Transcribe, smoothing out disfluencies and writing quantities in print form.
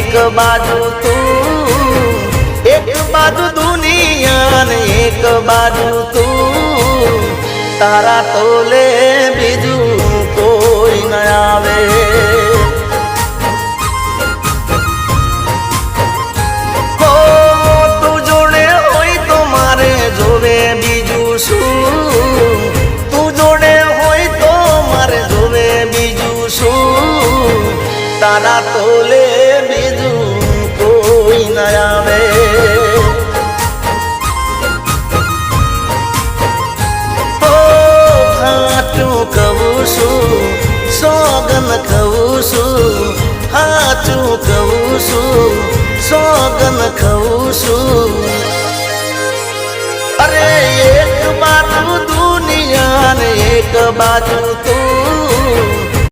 एक बाजू तू एक बाजू दुनिया ने एक बाजू तू तारा तोले बीजू कोई न आवे हो तू जोड़े होई तो मारे जोवे बीजू शू तू जोड़े होई तो मारे जोवे बीजू शू तारा तोले बीजू कोई न आवे सोगन खवुसु हाचू खवुसु सोगन खवुसु अरे एक बाजू दुनिया ने एक बाजू तू